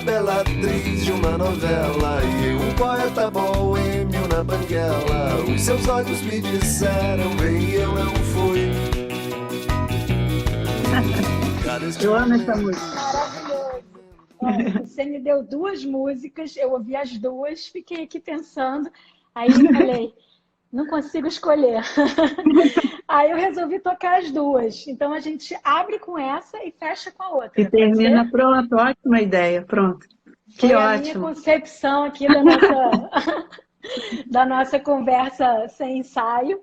bela atriz de uma novela e eu, um poeta boêmio na banguela. Os seus olhos me disseram, bem, eu não fui. Eu amo essa música. Maravilhoso. Ó, você me deu duas músicas, eu ouvi as duas, fiquei aqui pensando, aí falei, não consigo escolher. Aí eu resolvi tocar as duas. Então a gente abre com essa e fecha com a outra. E Pode termina, ser? pronto, ótima ideia, pronto. Que Foi a minha ótimo. concepção aqui da nossa, da nossa conversa sem ensaio,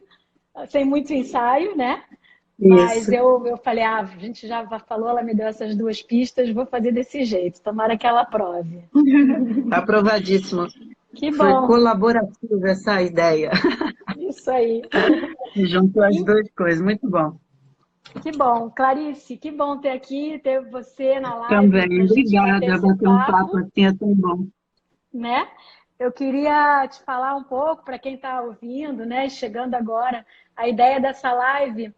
sem muito ensaio, né? Mas Isso, eu falei, a gente já falou, ela me deu essas duas pistas, vou fazer desse jeito, tomara que ela aprove. aprovadíssimo. Que Foi bom, colaborativa essa ideia. isso aí. Juntou as E duas coisas, muito bom. que bom, Clarice, que bom ter aqui, ter você na live para Também, a gente bater obrigada. esse Bater um papo papo, assim é tão bom. né? Eu queria te falar um pouco para quem está ouvindo, né? Chegando agora, a ideia dessa live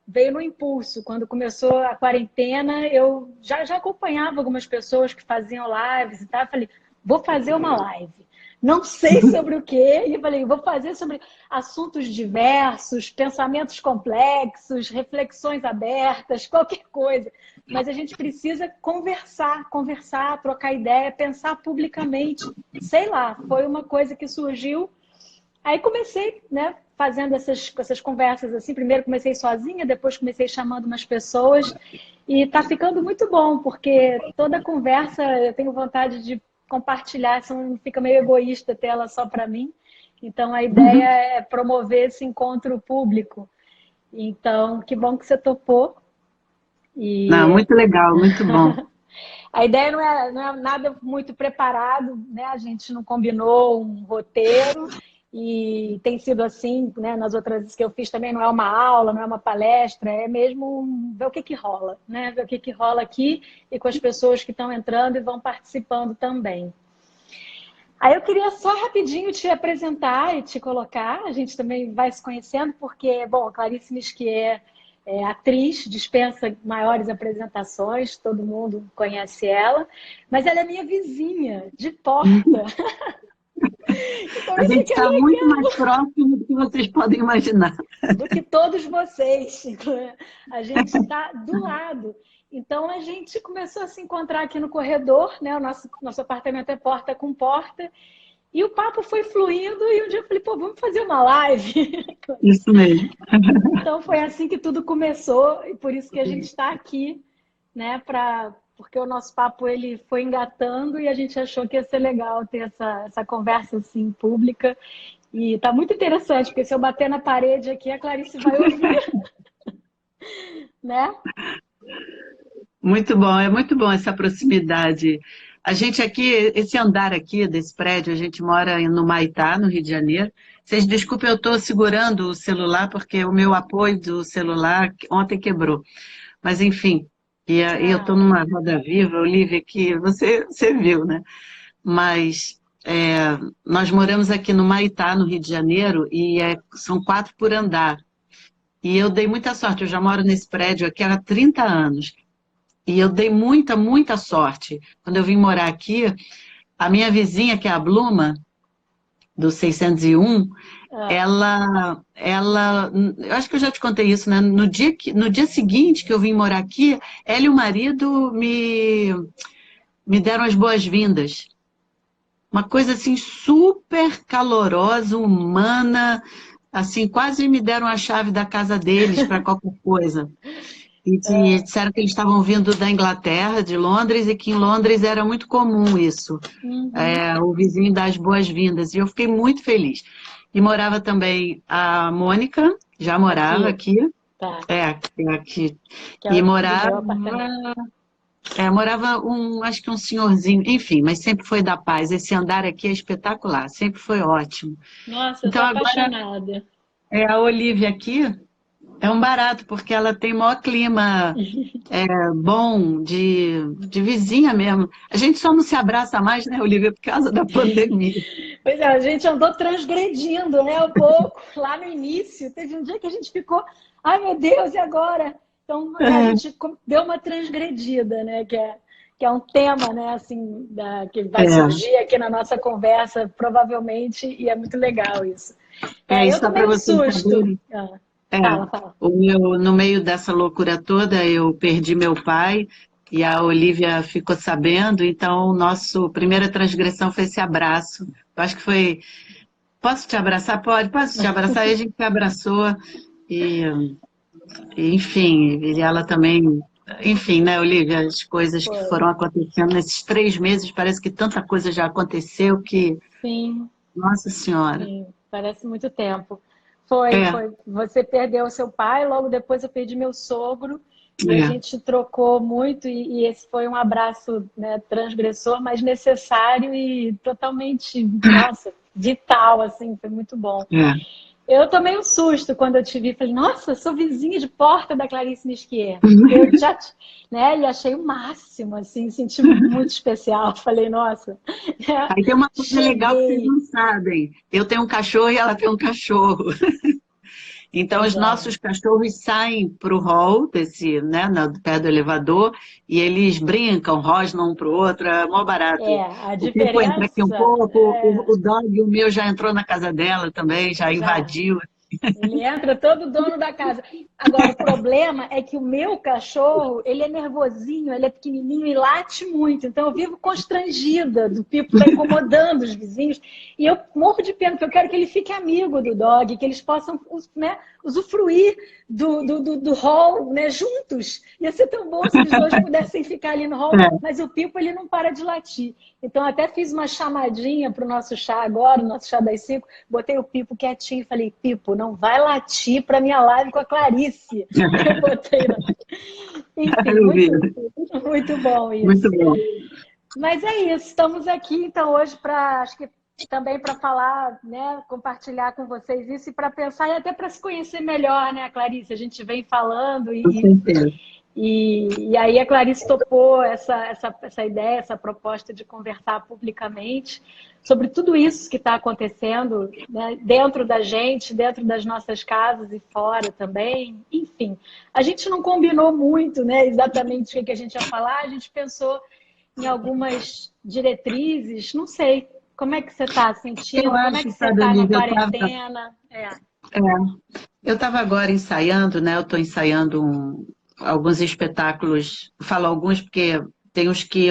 veio no impulso. Quando começou a quarentena, eu já acompanhava algumas pessoas que faziam lives e tal. Eu falei, vou fazer uma live. Não sei sobre o quê, e eu falei, vou fazer sobre assuntos diversos, pensamentos complexos, reflexões abertas, qualquer coisa. Mas a gente precisa conversar, trocar ideia, pensar publicamente. Sei lá, foi uma coisa que surgiu. Aí comecei, né, fazendo essas conversas assim. Primeiro comecei sozinha, depois comecei chamando umas pessoas. E está ficando muito bom, porque toda conversa eu tenho vontade de compartilhar, senão fica meio egoísta ter ela só para mim. Então a ideia é promover esse encontro público. Então, que bom que você topou. Não, E muito legal, muito bom. a ideia não é nada muito preparado, né? A gente não combinou um roteiro e tem sido assim, né? Nas outras vezes que eu fiz também não é uma aula, não é uma palestra, é mesmo ver o que rola, né? Ver o que rola aqui e com as pessoas que estão entrando e vão participando também. Aí eu queria só rapidinho te apresentar e te colocar, a gente também vai se conhecendo, porque, bom, a Clarice Nisquier é atriz, dispensa maiores apresentações, todo mundo conhece ela, mas ela é minha vizinha de porta. Então A isso gente que é está muito legal, mais próximo do que vocês podem imaginar. do que todos vocês. A gente está do lado. Então a gente começou a se encontrar aqui no corredor, né? O nosso apartamento é porta com porta. E o papo foi fluindo e um dia eu falei, pô, vamos fazer uma live. Isso mesmo. Então foi assim que tudo começou e por isso que a gente está aqui, né? Porque o nosso papo ele foi engatando e a gente achou que ia ser legal ter essa conversa assim pública. E está muito interessante, porque se eu bater na parede aqui, a Clarice vai ouvir, né? Muito bom, é muito bom essa proximidade. A gente aqui, esse andar aqui desse prédio, a gente mora no Maitá, no Rio de Janeiro. Vocês desculpem, eu estou segurando o celular, porque o meu apoio do celular ontem quebrou. Mas, enfim, e eu estou Ah, numa roda viva, Olivia, que você viu, né? Mas nós moramos aqui no Maitá, no Rio de Janeiro, e são 4 por andar. E eu dei muita sorte, eu já moro nesse prédio aqui há 30 anos. E eu dei muita, muita sorte. Quando eu vim morar aqui, a minha vizinha, que é a Bluma, do 601, ah, ela, eu acho que eu já te contei isso, né? No dia seguinte que eu vim morar aqui, ela e o marido me deram as boas-vindas. Uma coisa assim super calorosa, humana, assim, quase me deram a chave da casa deles para qualquer coisa. E que ah. disseram que eles estavam vindo da Inglaterra, de Londres, e que em Londres era muito comum isso, Uhum. o vizinho dar as boas-vindas. E eu fiquei muito feliz. E morava também a Mônica, já morava Aqui, aqui, tá. aqui. Que E é do meu apartamento. morava acho que um senhorzinho, enfim, mas sempre foi da paz. Esse andar aqui é espetacular, sempre foi ótimo. Nossa, eu Então sou agora apaixonada. a Olivia aqui. É um barato, porque ela tem maior clima bom, de vizinha mesmo. A gente só não se abraça mais, né, Olivia, por causa da pandemia. Pois é, a gente andou transgredindo, né, um pouco, lá no início. Teve um dia que a gente ficou, ai meu Deus, e agora? Então a gente deu uma transgredida, né, que é um tema, né, assim, que vai surgir aqui na nossa conversa, provavelmente, e é muito legal isso. E Eu só tomei para um vocês susto. saberem, é, Fala. no meio dessa loucura toda, eu perdi meu pai e a Olivia ficou sabendo, então nossa primeira transgressão foi esse abraço. Eu acho que foi. Posso te abraçar? Pode, posso te abraçar? E a gente se abraçou e, enfim, e ela também. Enfim, né, Olivia, as coisas que Foi. foram acontecendo nesses 3 meses, parece que tanta coisa já aconteceu que, Sim, Nossa Senhora. sim, parece muito tempo. Foi, É, foi. Você perdeu o seu pai, logo depois eu perdi meu sogro, e a é, gente trocou muito, e esse foi um abraço, né, transgressor, mas necessário e totalmente, nossa, vital, assim, foi muito bom. é. Eu tomei um susto quando eu te vi. Falei, nossa, sou vizinha de porta da Clarice Nisquier. Eu já, né, e achei o máximo, assim, senti muito especial. Falei, nossa, Aí tem uma coisa legal que vocês cheguei. não sabem. Eu tenho um cachorro e ela tem um cachorro. Então, os Legal. nossos cachorros saem para o hall, desse, né, no pé do elevador, e eles brincam, rosnam um para o outro, é mó barato. A O Pipo entra aqui um diferença pouco, o dog, o meu, já entrou na casa dela também, já já. invadiu. Ele entra todo dono da casa. Agora, o problema é que o meu cachorro, ele é nervosinho, ele é pequenininho e late muito. Então, eu vivo constrangida do Pipo estar incomodando os vizinhos. E eu morro de pena, porque eu quero que ele fique amigo do dog, que eles possam, né, usufruir do hall, né, juntos. Ia ser tão bom se eles dois pudessem ficar ali no hall, É. mas o Pipo, ele não para de latir. Então, até fiz uma chamadinha para o nosso chá agora, o nosso chá das 5, botei o Pipo quietinho e falei, Pipo, não vai latir para minha live com a Clarice. Eu botei, não. Enfim, Eu vi. muito bom Muito isso. bom. Mas é isso, estamos aqui então hoje para, acho que também para falar, né, compartilhar com vocês isso e para pensar e até para se conhecer melhor, né, Clarice? A gente vem falando Com certeza. e aí a Clarice topou essa ideia, essa proposta de conversar publicamente sobre tudo isso que está acontecendo, né, dentro da gente, dentro das nossas casas e fora também. Enfim, a gente não combinou muito, né, exatamente o que a gente ia falar, a gente pensou em algumas diretrizes, não sei. Como é que você está Eu sentindo? Como é que acho, você sabe, está na Olivia, quarentena? eu estava agora ensaiando, né? Eu estou ensaiando alguns espetáculos, falo alguns porque tem os que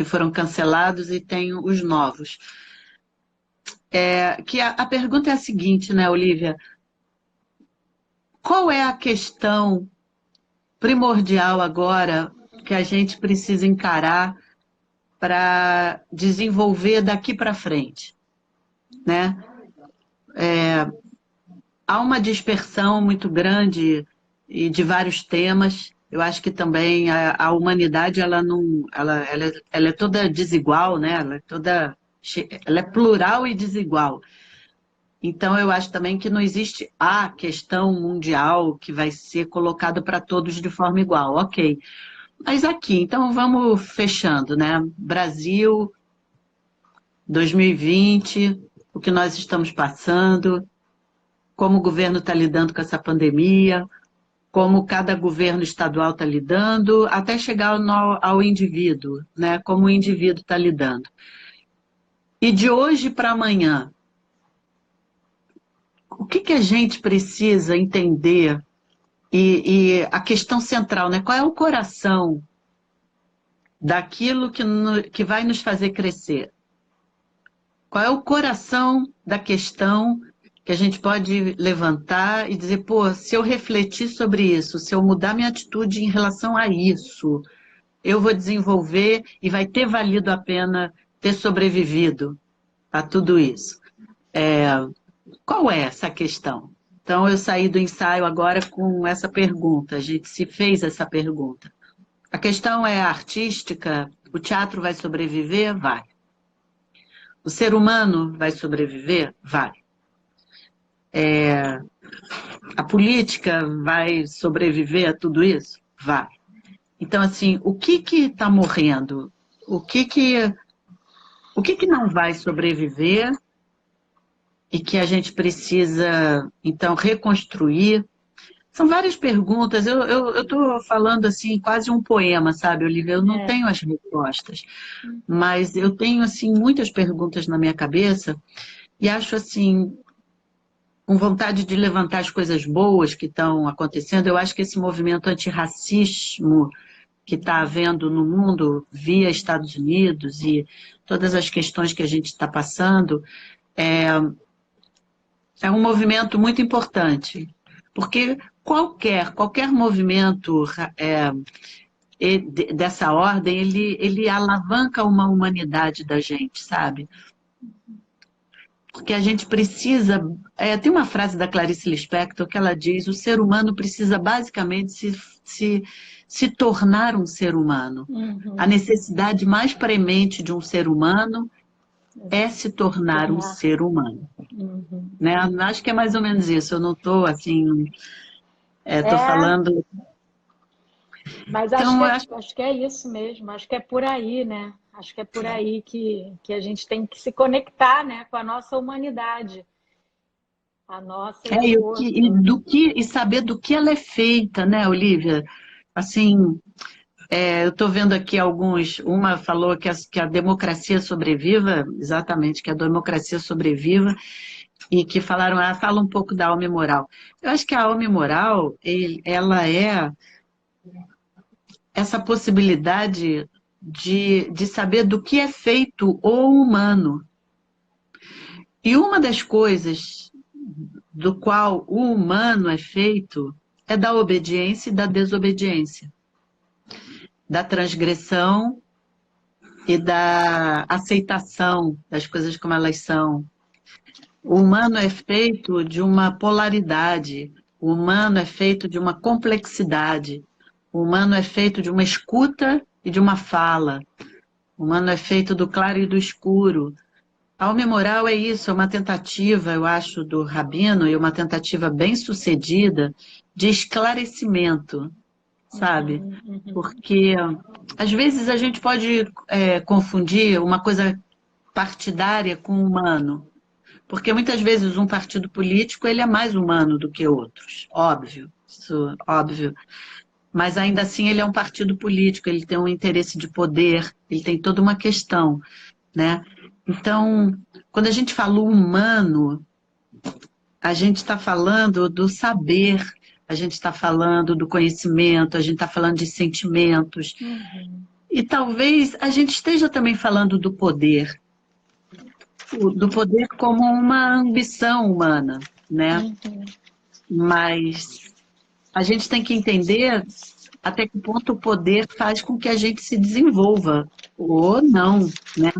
foram cancelados e tem os novos. Que a pergunta é a seguinte, né, Olivia? Qual é a questão primordial agora que a gente precisa encarar para desenvolver daqui para frente, né? Há uma dispersão muito grande e de vários temas. Eu acho que também a humanidade ela não, ela é toda desigual, né? Ela é plural e desigual. Então eu acho também que não existe a questão mundial que vai ser colocada para todos de forma igual, ok? Mas aqui, então vamos fechando, né? Brasil, 2020, o que nós estamos passando, como o governo está lidando com essa pandemia, como cada governo estadual está lidando, até chegar ao indivíduo, né? Como o indivíduo está lidando. E de hoje para amanhã, o que a gente precisa entender? E a questão central, né? Qual é o coração daquilo que vai nos fazer crescer? Qual é o coração da questão que a gente pode levantar e dizer, pô, se eu refletir sobre isso, se eu mudar minha atitude em relação a isso, eu vou desenvolver e vai ter valido a pena ter sobrevivido a tudo isso. Qual é essa questão? Então, eu saí do ensaio agora com essa pergunta, a gente se fez essa pergunta. A questão é artística, o teatro vai sobreviver? Vai. O ser humano vai sobreviver? Vai. A política vai sobreviver a tudo isso? Vai. Então, assim, o que está morrendo? O que não vai sobreviver e que a gente precisa, então, reconstruir? São várias perguntas. Eu estou falando assim, quase um poema, sabe, Olivia? Eu não tenho as respostas, mas eu tenho assim muitas perguntas na minha cabeça e acho assim, com vontade de levantar as coisas boas que estão acontecendo. Eu acho que esse movimento antirracismo que está havendo no mundo via Estados Unidos e todas as questões que a gente está passando é um movimento muito importante, porque qualquer movimento dessa ordem, ele alavanca uma humanidade da gente, sabe? Porque a gente precisa... tem uma frase da Clarice Lispector que ela diz: o ser humano precisa basicamente se tornar um ser humano. A necessidade mais premente de um ser humano é se tornar um ser humano. Né? Acho que é mais ou menos isso. Eu não estou assim... Estou falando... Mas então, acho que é isso mesmo. Acho que é por aí, né? Acho que é por aí que a gente tem que se conectar, né, com a nossa humanidade. A nossa e o outro. E saber do que ela é feita, né, Olivia? Assim... eu estou vendo aqui alguns, uma falou que a democracia sobreviva, exatamente, que a democracia sobreviva, e que fala um pouco da alma moral. Eu acho que a alma moral, ela é essa possibilidade de saber do que é feito o humano. E uma das coisas do qual o humano é feito é da obediência e da desobediência, da transgressão e da aceitação das coisas como elas são. O humano é feito de uma polaridade, o humano é feito de uma complexidade, o humano é feito de uma escuta e de uma fala, o humano é feito do claro e do escuro. A alma moral é isso, é uma tentativa, eu acho, do Rabino, e uma tentativa bem sucedida de esclarecimento, sabe? Porque às vezes a gente pode confundir uma coisa partidária com humano, porque muitas vezes um partido político ele é mais humano do que outros, óbvio, isso óbvio, mas ainda assim ele é um partido político, ele tem um interesse de poder, ele tem toda uma questão, né? Então, quando a gente fala humano, a gente está falando do saber, a gente está falando do conhecimento, a gente está falando de sentimentos. E talvez a gente esteja também falando do poder como uma ambição humana, né? Mas a gente tem que entender até que ponto o poder faz com que a gente se desenvolva, ou não, né?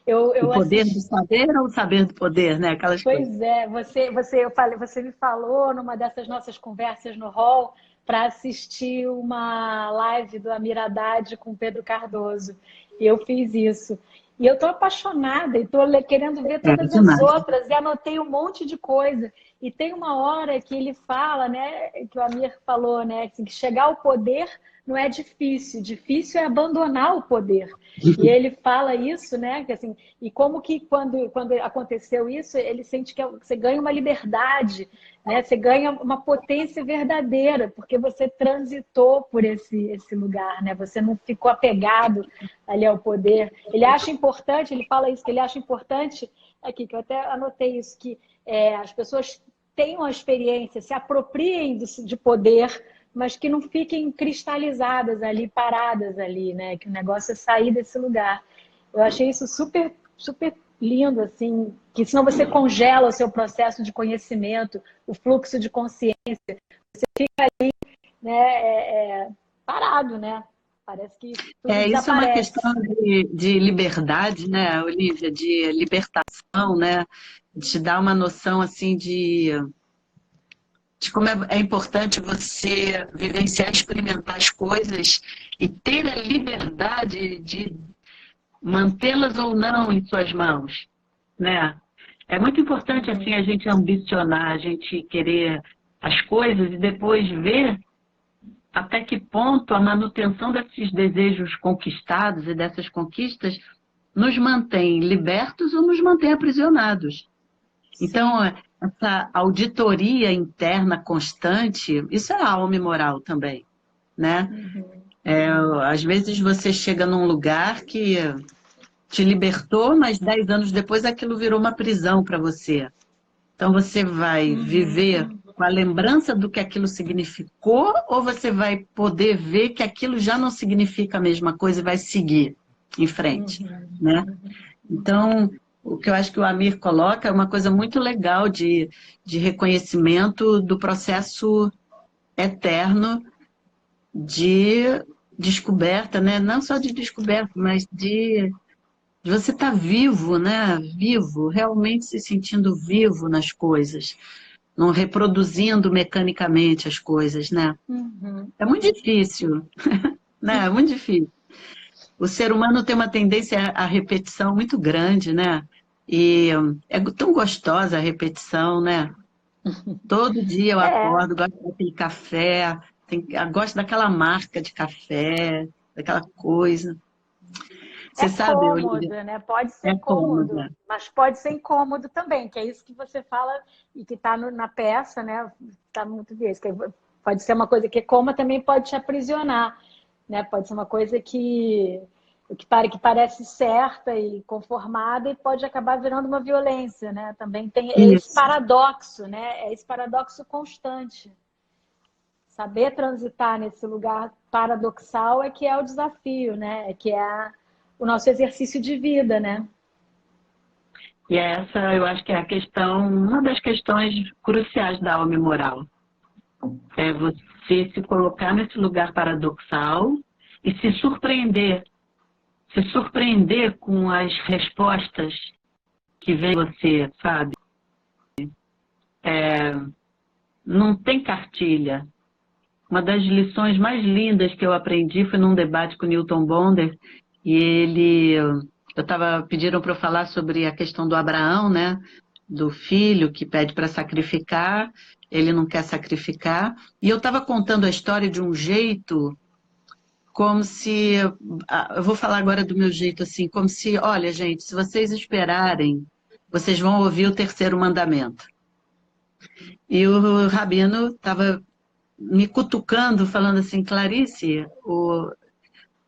O poder do saber ou o saber do poder, né? Aquelas Pois coisas. é, você me falou numa dessas nossas conversas no hall para assistir uma live do Amir Haddad com Pedro Cardoso. E eu fiz isso. E eu estou apaixonada e estou querendo ver todas as Demais. outras e anotei um monte de coisa. E tem uma hora que ele fala, né, que o Amir falou, né, assim, que chegar ao poder não é difícil, difícil é abandonar o poder. E ele fala isso, né, que assim, e como que quando aconteceu isso, ele sente que você ganha uma liberdade, né, você ganha uma potência verdadeira, porque você transitou por esse lugar, né, você não ficou apegado ali ao poder. Ele acha importante, ele fala isso, que ele acha importante, aqui, que eu até anotei isso, que as pessoas tenham a experiência, se apropriem de poder, mas que não fiquem cristalizadas ali, paradas ali, né? Que o negócio é sair desse lugar. Eu achei isso super, super lindo, assim, que senão você congela o seu processo de conhecimento, o fluxo de consciência, você fica ali, né, parado, né? Parece que tudo Isso desaparece. é uma questão de liberdade, né, Olivia, de libertação, né? De dar uma noção assim de como é importante você vivenciar, experimentar as coisas e ter a liberdade de mantê-las ou não em suas mãos, né? É muito importante assim a gente ambicionar, a gente querer as coisas e depois ver até que ponto a manutenção desses desejos conquistados e dessas conquistas nos mantém libertos ou nos mantém aprisionados. Então, essa auditoria interna constante, isso é alma e moral também, né? Às vezes você chega num lugar que te libertou, mas 10 anos depois aquilo virou uma prisão para você. Então você vai viver com a lembrança do que aquilo significou, ou você vai poder ver que aquilo já não significa a mesma coisa e vai seguir em frente, né? Então, o que eu acho que o Amir coloca é uma coisa muito legal de reconhecimento do processo eterno de descoberta, né? Não só de descoberta, mas de você estar vivo, né? Vivo, realmente se sentindo vivo nas coisas, não reproduzindo mecanicamente as coisas, né? É muito difícil, né? É muito difícil. O ser humano tem uma tendência à repetição muito grande, né? E é tão gostosa a repetição, né? Todo dia eu É, acordo, gosto daquele café, gosto daquela marca de café, daquela coisa. é Você sabe, cômodo, Olivia, né? Pode ser é cômodo, cômoda. mas pode ser incômodo também, que é isso que você fala e que está na peça, né? Está muito disso. Pode ser uma coisa que é cômoda, também pode te aprisionar, né? Pode ser uma coisa que parece certa e conformada e pode acabar virando uma violência, né? Também tem esse Isso. paradoxo, né? É esse paradoxo constante. Saber transitar nesse lugar paradoxal é que é o desafio, né? É que é o nosso exercício de vida, né? E essa, eu acho que é a questão, uma das questões cruciais da alma e moral. É você se colocar nesse lugar paradoxal e se surpreender com as respostas que vem você, sabe? Não tem cartilha. Uma das lições mais lindas que eu aprendi foi num debate com o Newton Bonder, e pediram para eu falar sobre a questão do Abraão, né? Do filho que pede para sacrificar, ele não quer sacrificar, e eu estava contando a história de um jeito como se, eu vou falar agora do meu jeito assim, como se, olha, gente, se vocês esperarem, vocês vão ouvir o terceiro mandamento. E o rabino estava me cutucando, falando assim, Clarice,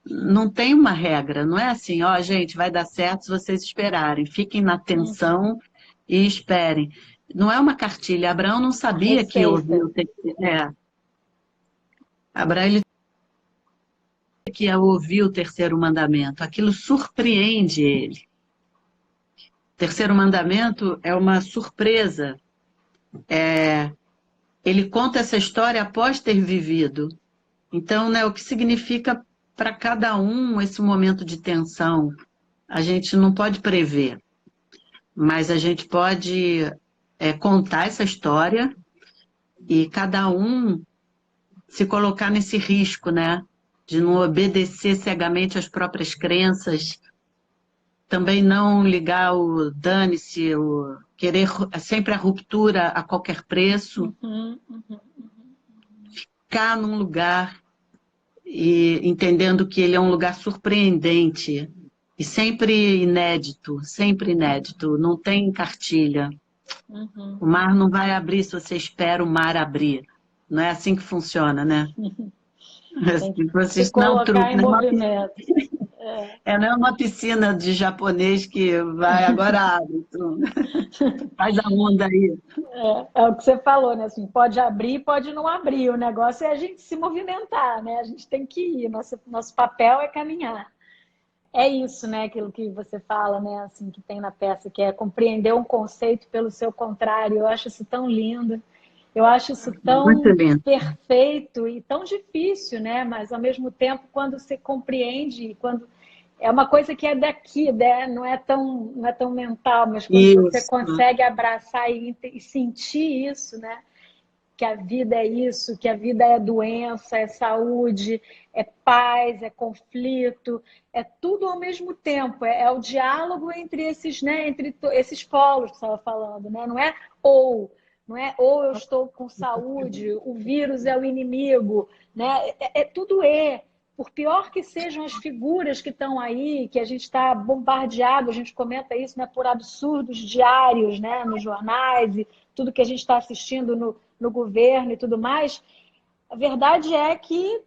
não tem uma regra, não é assim, ó, gente, vai dar certo se vocês esperarem, fiquem na tensão e esperem. Não é uma cartilha. Abraão não A sabia que receita. ouviu. Abraão ele que ia ouvir o terceiro mandamento. Aquilo surpreende ele. O terceiro mandamento é uma surpresa. Ele conta essa história após ter vivido. Então, né, o que significa para cada um esse momento de tensão? A gente não pode prever, mas a gente pode contar essa história e cada um se colocar nesse risco, né? De não obedecer cegamente às próprias crenças, também não ligar o dane-se, o querer sempre a ruptura a qualquer preço, ficar num lugar e entendendo que ele é um lugar surpreendente e sempre inédito, não tem cartilha. O mar não vai abrir se você espera o mar abrir. Não é assim que funciona, né? Tem que se Vocês não, colocar em não movimento. não é uma piscina de japonês que vai, agora abre, faz a onda aí. É o que você falou, né? Assim, pode abrir, pode não abrir. O negócio é a gente se movimentar, né? A gente tem que ir. Nosso papel é caminhar. É isso, né? Aquilo que você fala, né? Assim, que tem na peça, que é compreender um conceito pelo seu contrário. Eu acho isso tão lindo. Eu acho isso Muito tão lindo. perfeito e tão difícil, né? Mas ao mesmo tempo, quando você compreende, quando é uma coisa que é daqui, né? Não é tão mental, mas quando você Isso. consegue abraçar e sentir isso, né? Que a vida é isso, que a vida é doença, é saúde, é paz, é conflito, é tudo ao mesmo tempo, é o diálogo entre esses, né, entre esses polos que você estava falando, né? Não é ou eu estou com saúde, o vírus é o inimigo, né? É tudo por pior que sejam as figuras que estão aí, que a gente está bombardeado, a gente comenta isso, né, por absurdos diários, né, nos jornais e tudo que a gente está assistindo no governo e tudo mais, a verdade é que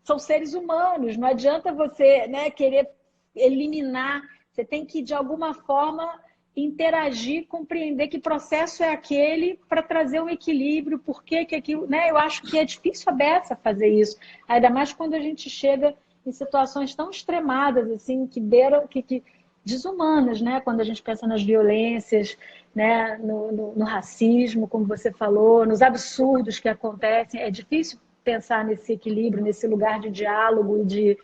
são seres humanos, não adianta você, né, querer eliminar, você tem que, de alguma forma, interagir, compreender que processo é aquele para trazer um equilíbrio, por que aquilo, né? Eu acho que é difícil a beça fazer isso, ainda mais quando a gente chega em situações tão extremadas, assim, que beiram, que desumanas, né? Quando a gente pensa nas violências, né? No racismo, como você falou, nos absurdos que acontecem, é difícil pensar nesse equilíbrio, nesse lugar de diálogo e de...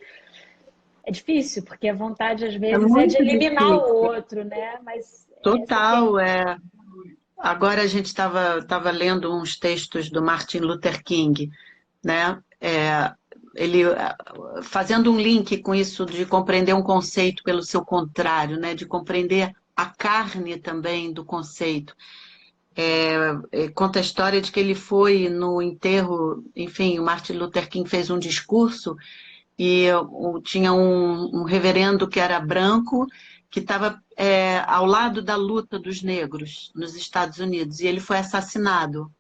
É difícil, porque a vontade, às É vezes, é de muito eliminar o difícil. outro, né? Mas você tem... Total, é. Agora a gente estava lendo uns textos do Martin Luther King, né? Ele fazendo um link com isso de compreender um conceito pelo seu contrário, né? De compreender a carne também do conceito. Conta a história de que ele foi no enterro, enfim, o Martin Luther King fez um discurso e tinha um reverendo que era branco que estava ao lado da luta dos negros nos Estados Unidos e ele foi assassinado.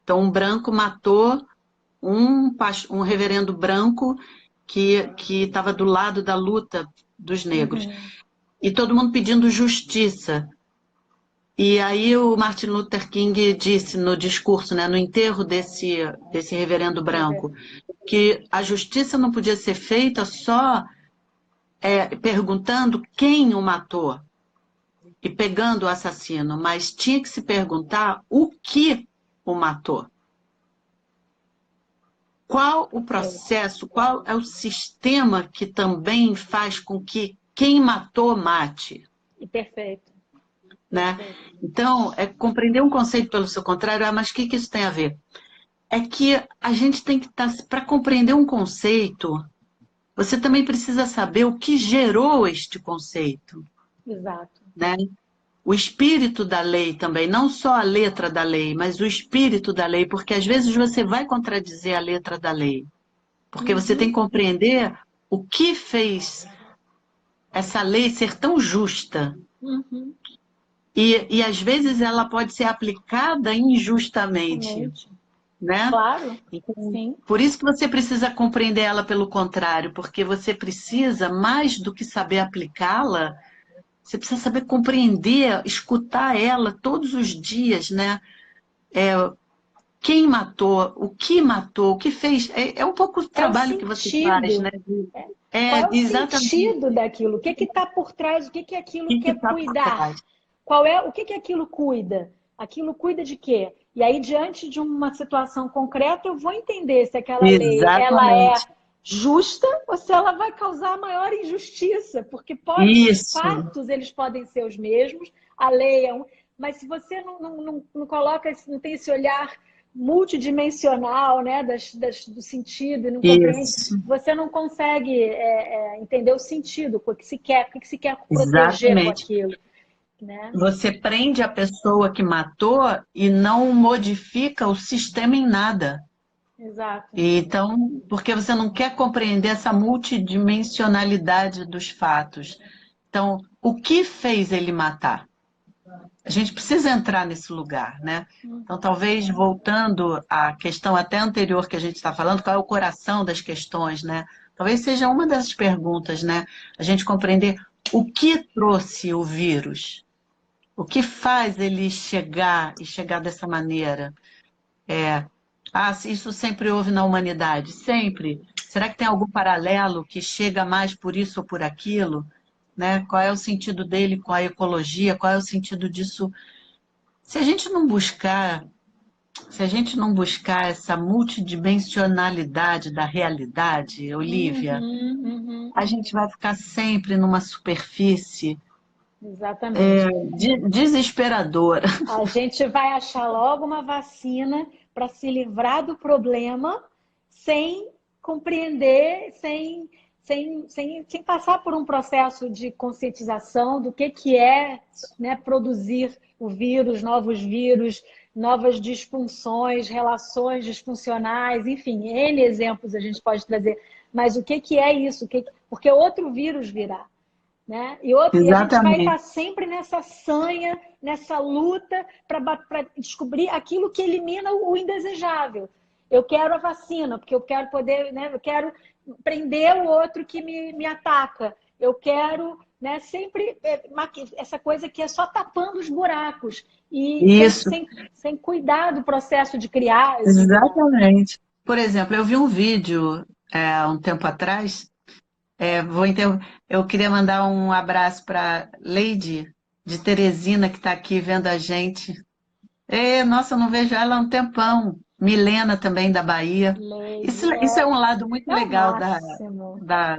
Então, um branco matou um reverendo branco que estava do lado da luta dos negros. Uhum. E todo mundo pedindo justiça. E aí o Martin Luther King disse no discurso, né, no enterro desse reverendo branco, que a justiça não podia ser feita só perguntando quem o matou e pegando o assassino, mas tinha que se perguntar o que o matou. Qual o processo, qual é o sistema que também faz com que quem matou mate? Perfeito. Né? Então, compreender um conceito pelo seu contrário, mas o que isso tem a ver? É que a gente tem que estar, para compreender um conceito, você também precisa saber o que gerou este conceito. Exato. Né? O espírito da lei também, não só a letra da lei, mas o espírito da lei, porque às vezes você vai contradizer a letra da lei. Porque você tem que compreender o que fez essa lei ser tão justa. Uhum. E às vezes ela pode ser aplicada injustamente. Né? Claro, então, sim. Por isso que você precisa compreender ela pelo contrário, porque você precisa, mais do que saber aplicá-la, você precisa saber compreender, escutar ela todos os dias, né? Quem matou, o que fez. É um pouco o trabalho que você faz, né? Qual é o Exatamente. sentido daquilo? O que está por trás? O que aquilo quer tá cuidar? O que aquilo cuida? Aquilo cuida de quê? E aí, diante de uma situação concreta, eu vou entender se aquela lei ela é justa ou se ela vai causar maior injustiça, porque os fatos eles podem ser os mesmos, a lei é mas se você não coloca, não tem esse olhar multidimensional, né, do sentido e não compreende, você não consegue entender o sentido, o que se quer proteger com aquilo. Né? Você prende a pessoa que matou e não modifica o sistema em nada. Exato. Então, porque você não quer compreender essa multidimensionalidade dos fatos. Então, o que fez ele matar? A gente precisa entrar nesse lugar, né? Então, talvez, voltando à questão até anterior que a gente está falando, qual é o coração das questões, né? Talvez seja uma dessas perguntas, né? A gente compreender o que trouxe o vírus, o que faz ele chegar dessa maneira. Isso sempre houve na humanidade, sempre. Será que tem algum paralelo que chega mais por isso ou por aquilo? Né? Qual é o sentido dele com a ecologia? Qual é o sentido disso? Se a gente não buscar essa multidimensionalidade da realidade, Olívia, a gente vai ficar sempre numa superfície desesperadora. A gente vai achar logo uma vacina para se livrar do problema sem compreender, sem passar por um processo de conscientização do que é, né, produzir o vírus, novas disfunções, relações disfuncionais, enfim, N exemplos a gente pode trazer. Mas o que é isso? Porque outro vírus virá. né? E a gente vai Exatamente. estar sempre nessa sanha, nessa luta para descobrir aquilo que elimina o indesejável. Eu quero a vacina, porque eu quero poder, né? Eu quero prender o outro que me ataca. Eu quero, né, sempre essa coisa que é só tapando os buracos e Isso, sem cuidar do processo de criar esse buraco. exatamente. Por exemplo, eu vi um vídeo um tempo atrás. Eu queria mandar um abraço para Leide de Teresina, que está aqui vendo a gente. Nossa, eu não vejo ela há um tempão. Milena também da Bahia. Lady, Isso é um lado muito é o legal máximo, da,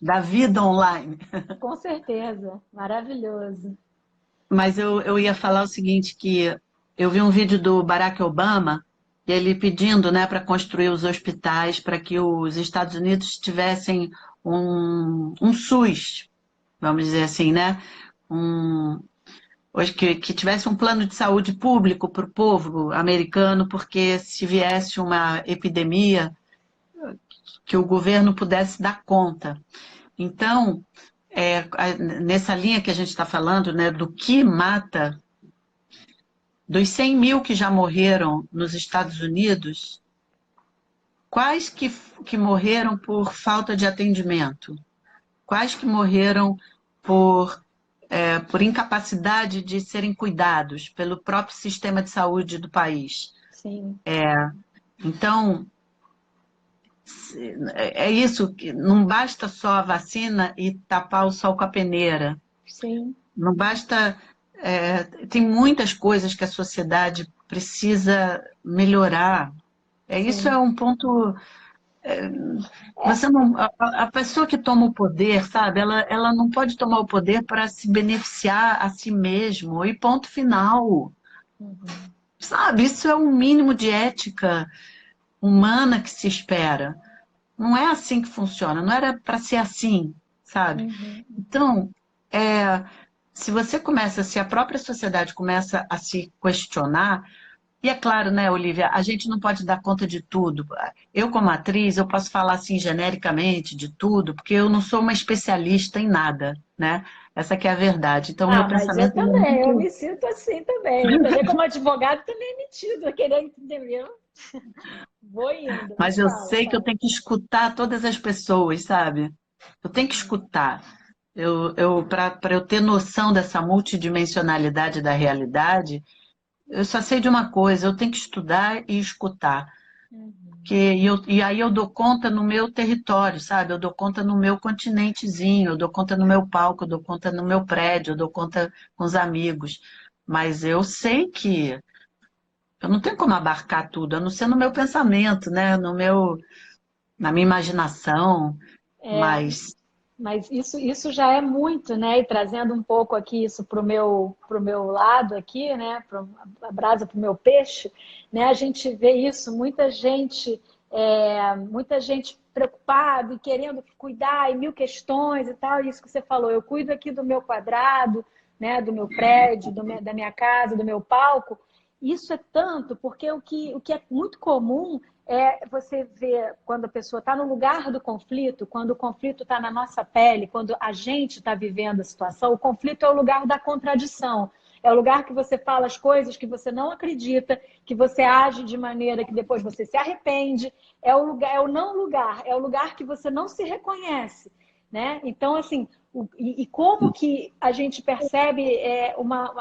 da vida online. com certeza, maravilhoso. Mas eu ia falar o seguinte, que eu vi um vídeo do Barack Obama, e ele pedindo, né, para construir os hospitais para que os Estados Unidos tivessem um SUS, vamos dizer assim, né? Um, hoje que tivesse um plano de saúde público para o povo americano, porque se viesse uma epidemia, que o governo pudesse dar conta. Então, nessa linha que a gente está falando, né, do que mata, dos 100 mil que já morreram nos Estados Unidos, quais que morreram por falta de atendimento? Quais que morreram por incapacidade de serem cuidados pelo próprio sistema de saúde do país? Sim, Então, é isso, que não basta só a vacina e tapar o sol com a peneira. sim. Não basta. Tem muitas coisas que a sociedade precisa melhorar. Isso é Sim. um ponto. Você não, a pessoa que toma o poder, sabe, ela não pode tomar o poder para se beneficiar a si mesmo, e ponto final. Uhum. Sabe, isso é um mínimo de ética humana que se espera. Não é assim que funciona, não era para ser assim, sabe? Uhum. Então, se você começa, se a própria sociedade começa a se questionar, e é claro, né, Olivia, a gente não pode dar conta de tudo. Eu, como atriz, eu posso falar assim genericamente de tudo, porque eu não sou uma especialista em nada, né? Essa que é a verdade. Então, meu Ah, mas eu pensamento ele é também, eu muito. me sinto assim também. Eu também, como advogado, também metido a querer entender. Vou indo, Mas mas eu fala, sei que eu fala. tenho que escutar todas as pessoas, sabe? Eu tenho que escutar. Para eu ter noção dessa multidimensionalidade da realidade, eu só sei de uma coisa, eu tenho que estudar e escutar. Uhum. E aí eu dou conta no meu território, sabe? Eu dou conta no meu continentezinho, eu dou conta no meu palco, eu dou conta no meu prédio, eu dou conta com os amigos. Mas eu sei que eu não tenho como abarcar tudo, a não ser no meu pensamento, né? Na minha imaginação. É, Mas mas isso já é muito, né? E trazendo um pouco aqui isso pro meu lado aqui, né? A brasa para o meu peixe, né? A gente vê isso, muita gente preocupada e querendo cuidar e mil questões e tal. Isso que você falou, eu cuido aqui do meu quadrado, né? Do meu prédio, da minha casa, do meu palco. Isso é tanto porque o que é muito comum é você ver quando a pessoa está no lugar do conflito, quando o conflito está na nossa pele, quando a gente está vivendo a situação, o conflito é o lugar da contradição. É o lugar que você fala as coisas que você não acredita, que você age de maneira que depois você se arrepende. É o lugar, é o não lugar, é o lugar que você não se reconhece, né? Então, assim, e como que a gente percebe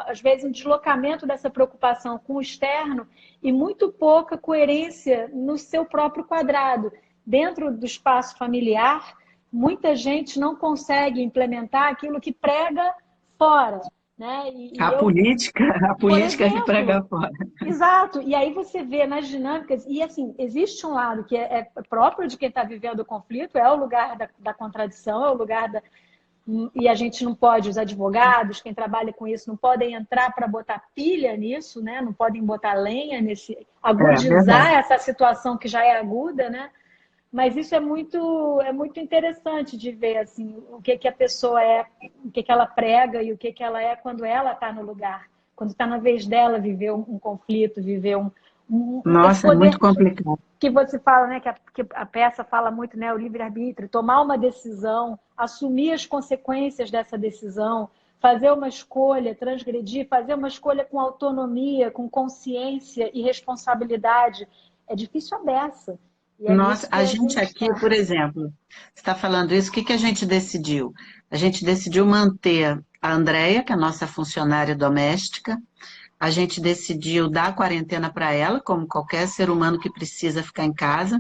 às vezes um deslocamento dessa preocupação com o externo e muito pouca coerência no seu próprio quadrado. Dentro do espaço familiar, muita gente não consegue implementar aquilo que prega fora, né? a Eu, política, a por política que prega exemplo, fora. exato. E aí você vê nas dinâmicas, e assim, existe um lado que é próprio de quem está vivendo o conflito, é o lugar da contradição, é o lugar da, e a gente não pode, os advogados, quem trabalha com isso, não podem entrar para botar pilha nisso, né? Não podem botar lenha nesse, agudizar Verdade. essa situação que já é aguda, né? Mas isso é muito interessante de ver assim, o que a pessoa é, o que ela prega e o que ela é quando ela está no lugar, quando está na vez dela viver um conflito, viver Nossa, é muito poder complicado. que você fala, né, que a peça fala muito, né, o livre-arbítrio, tomar uma decisão, assumir as consequências dessa decisão, fazer uma escolha, transgredir, fazer uma escolha com autonomia, com consciência e responsabilidade. É difícil a beça. E é Nossa, nisso que a a gente gente aqui, está. por exemplo, você está falando isso, o que que a gente decidiu? A gente decidiu manter a Andréia, que é a nossa funcionária doméstica, a gente decidiu dar a quarentena para ela, como qualquer ser humano que precisa ficar em casa.